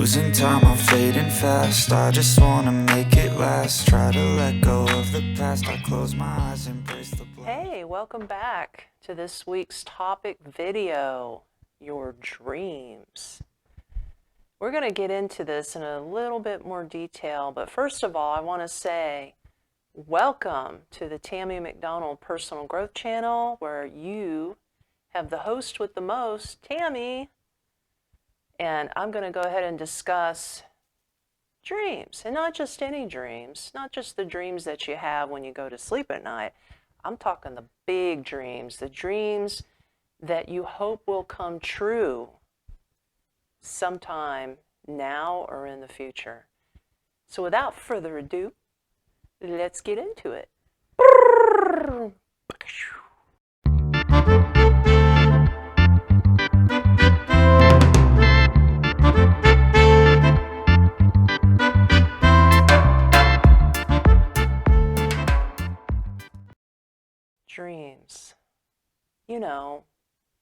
losing time, I'm fading fast. I just wanna make it last. Try to let go of the past. I close my eyes, embrace the black. Hey, welcome back to this week's topic video, your dreams. We're going to get into this in a little bit more detail, but first of all, I want to say welcome to the Tami McDonald Personal Growth Channel, where you have the host with the most, Tami. And I'm going to go ahead and discuss dreams, and not just any dreams, not just the dreams that you have when you go to sleep at night. I'm talking the big dreams, the dreams that you hope will come true sometime now or in the future. So without further ado, let's get into it. Dreams. You know,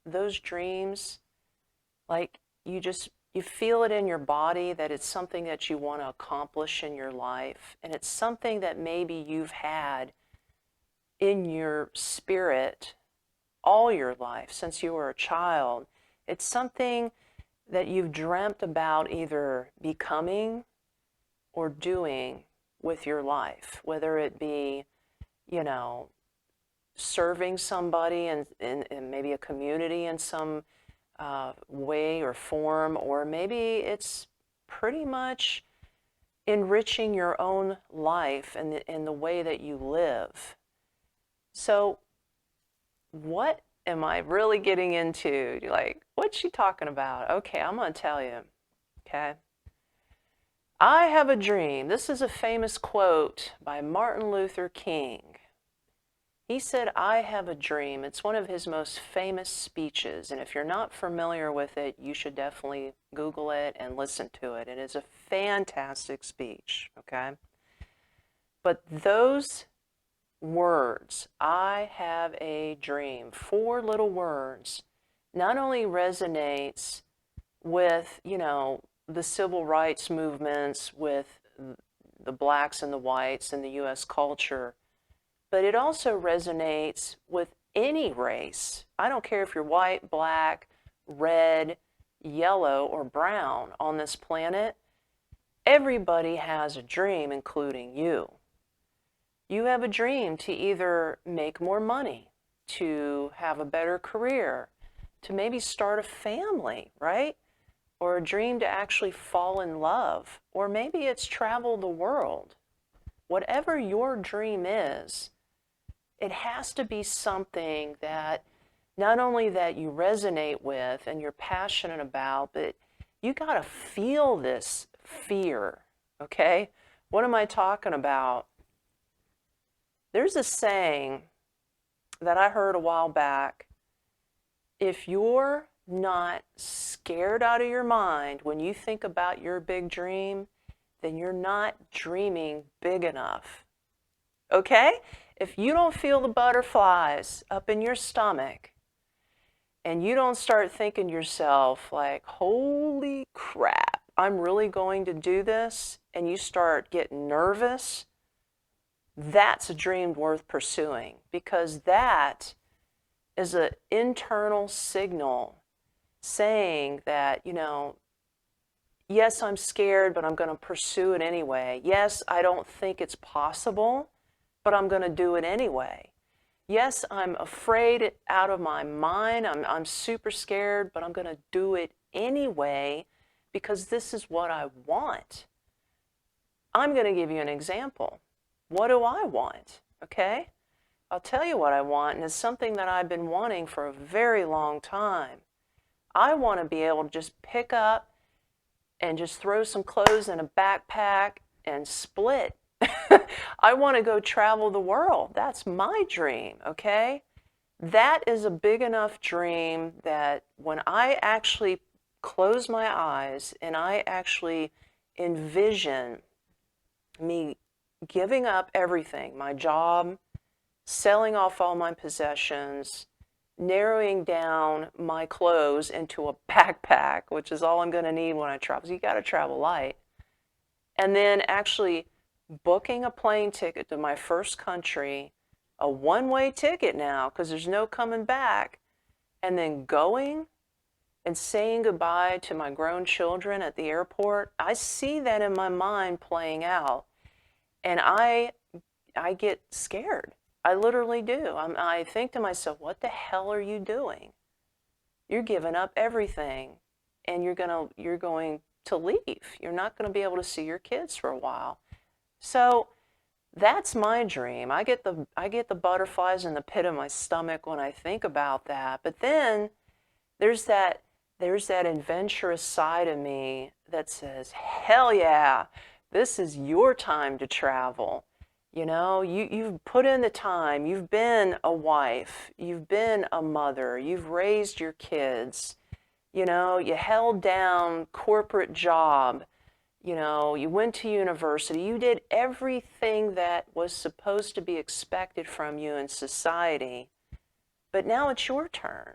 those dreams, like you feel it in your body that it's something that you want to accomplish in your life, and it's something that maybe you've had in your spirit all your life since you were a child. It's something that you've dreamt about either becoming or doing with your life, whether it be, you know, serving somebody in maybe a community in some way or form, or maybe it's pretty much enriching your own life and in the way that you live. So what am I really getting into? Like, what's she talking about? Okay, I'm going to tell you, okay? I have a dream. This is a famous quote by Martin Luther King. He said, I have a dream. It's one of his most famous speeches, and if you're not familiar with it, you should definitely Google it and listen to it. It is a fantastic speech, okay? But those words, I have a dream, 4 little words, not only resonates with, you know, the civil rights movements, with the blacks and the whites in the U.S. culture, but it also resonates with any race. I don't care if you're white, black, red, yellow, or brown on this planet. Everybody has a dream, including you. You have a dream to either make more money, to have a better career, to maybe start a family, right? Or a dream to actually fall in love, or maybe it's travel the world. Whatever your dream is, it has to be something that not only that you resonate with and you're passionate about, but you got to feel this fear, okay? What am I talking about? There's a saying that I heard a while back. If you're not scared out of your mind when you think about your big dream, then you're not dreaming big enough, okay? If you don't feel the butterflies up in your stomach and you don't start thinking to yourself like, holy crap, I'm really going to do this, and you start getting nervous, that's a dream worth pursuing, because that is an internal signal saying that, you know, yes, I'm scared, but I'm going to pursue it anyway. Yes, I don't think it's possible, but I'm going to do it anyway. Yes, I'm afraid out of my mind. I'm super scared, but I'm going to do it anyway because this is what I want. I'm going to give you an example. What do I want? Okay? I'll tell you what I want, and it's something that I've been wanting for a very long time. I want to be able to just pick up and just throw some clothes in a backpack and split. I want to go travel the world. That's my dream, okay? That is a big enough dream that when I actually close my eyes and I actually envision me giving up everything, my job, selling off all my possessions, narrowing down my clothes into a backpack, which is all I'm going to need when I travel. So you got to travel light. And then actually booking a plane ticket to my first country, a one-way ticket now, because there's no coming back, and then going and saying goodbye to my grown children at the airport. I see that in my mind playing out, and I get scared. I literally do. I think to myself, what the hell are you doing? You're giving up everything, and you're going to leave. You're not going to be able to see your kids for a while. So that's my dream. I get the butterflies in the pit of my stomach when I think about that. But then there's that adventurous side of me that says, hell yeah, this is your time to travel. You know, you've put in the time, you've been a wife, you've been a mother, you've raised your kids, you know, you held down corporate job, you know, you went to university, you did everything that was supposed to be expected from you in society, but now it's your turn.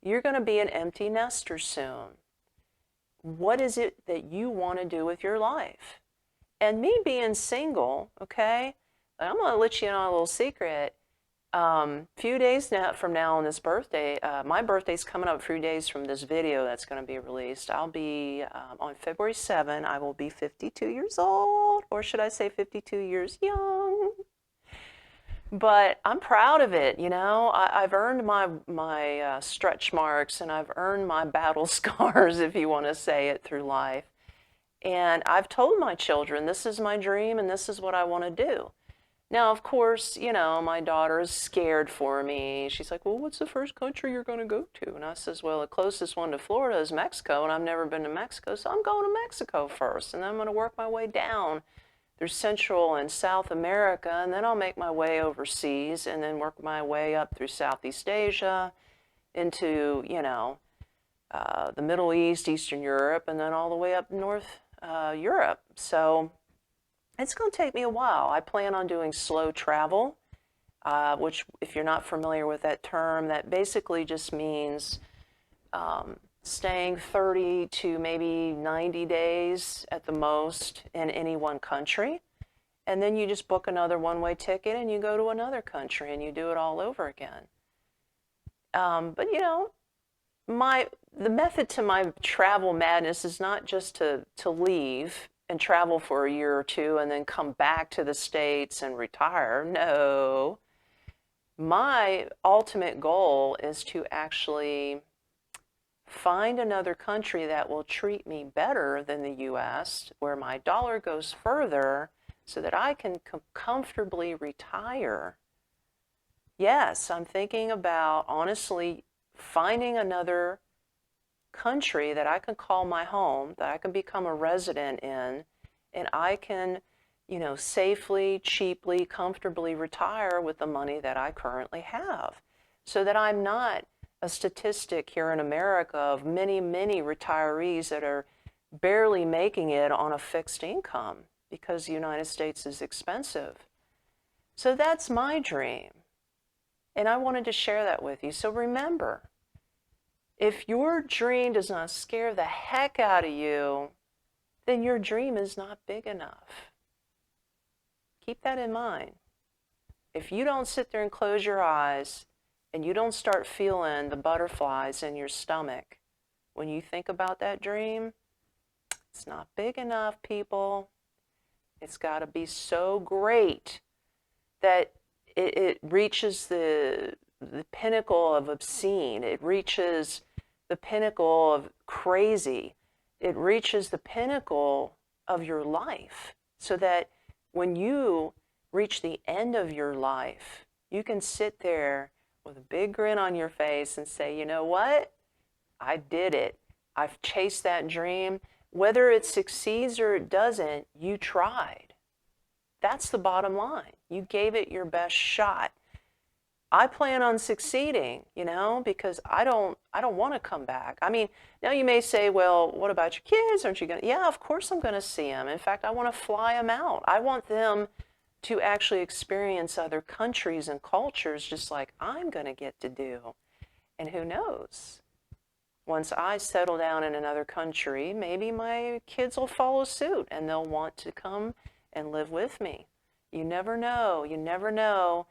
You're going to be an empty nester soon. What is it that you want to do with your life? And me being single, okay, I'm going to let you in on a little secret. Few days from now on this birthday, my birthday's coming up a few days from this video that's going to be released. I'll be, on February 7, I will be 52 years old, or should I say 52 years young? But I'm proud of it, you know. I've earned my stretch marks, and I've earned my battle scars, if you want to say it, through life. And I've told my children, this is my dream and this is what I want to do. Now, of course, you know, my daughter is scared for me. She's like, well, what's the first country you're going to go to? And I says, well, the closest one to Florida is Mexico, and I've never been to Mexico, so I'm going to Mexico first, and then I'm going to work my way down through Central and South America, and then I'll make my way overseas and then work my way up through Southeast Asia into, you know, the Middle East, Eastern Europe, and then all the way up North Europe. So it's going to take me a while. I plan on doing slow travel, which, if you're not familiar with that term, that basically just means staying 30 to maybe 90 days at the most in any one country. And then you just book another one-way ticket and you go to another country and you do it all over again. But you know, the method to my travel madness is not just to leave and travel for a year or two and then come back to the States and retire. No. My ultimate goal is to actually find another country that will treat me better than the U.S., where my dollar goes further so that I can comfortably retire. Yes, I'm thinking about, honestly, finding another country that I can call my home, that I can become a resident in, and I can, you know, safely, cheaply, comfortably retire with the money that I currently have, so that I'm not a statistic here in America of many, many retirees that are barely making it on a fixed income because the United States is expensive. So that's my dream. And I wanted to share that with you. So remember, if your dream does not scare the heck out of you, then your dream is not big enough. Keep that in mind. If you don't sit there and close your eyes and you don't start feeling the butterflies in your stomach when you think about that dream, it's not big enough, people. It's got to be so great that it reaches the pinnacle of obscene. It reaches the pinnacle of crazy. It reaches the pinnacle of your life, so that when you reach the end of your life, you can sit there with a big grin on your face and say, you know what? I did it. I've chased that dream. Whether it succeeds or it doesn't, you tried. That's the bottom line. You gave it your best shot. I plan on succeeding, you know, because I don't want to come back. I mean, now you may say, well, what about your kids? Aren't you going to? Yeah, of course I'm going to see them. In fact, I want to fly them out. I want them to actually experience other countries and cultures just like I'm going to get to do. And who knows? Once I settle down in another country, maybe my kids will follow suit and they'll want to come and live with me. You never know. You never know.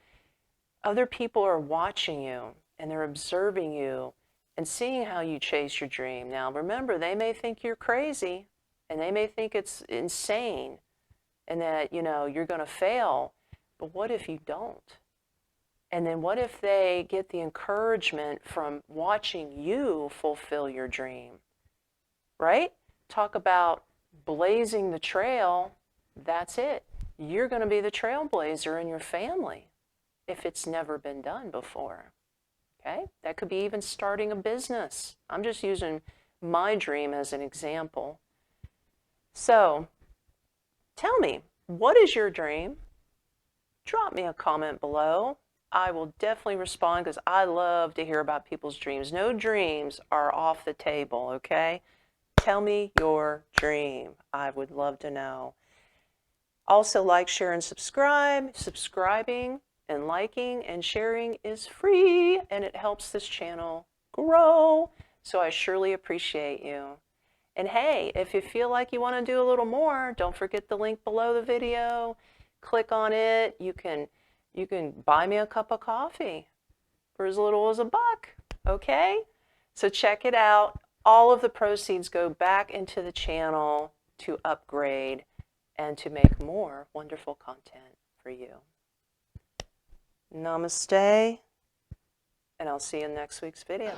Other people are watching you and they're observing you and seeing how you chase your dream. Now, remember, they may think you're crazy and they may think it's insane and that, you're going to fail. But what if you don't? And then what if they get the encouragement from watching you fulfill your dream, right? Talk about blazing the trail. That's it. You're going to be the trailblazer in your family if it's never been done before. Okay? That could be even starting a business. I'm just using my dream as an example. So, tell me, what is your dream? Drop me a comment below. I will definitely respond because I love to hear about people's dreams. No dreams are off the table, okay? Tell me your dream. I would love to know. Also, like, share, and subscribe. Subscribing and liking and sharing is free, and it helps this channel grow. So I surely appreciate you. And hey, if you feel like you want to do a little more, don't forget the link below the video. Click on it. You can buy me a cup of coffee for as little as $1, okay? So check it out. All of the proceeds go back into the channel to upgrade and to make more wonderful content for you. Namaste, and I'll see you in next week's video.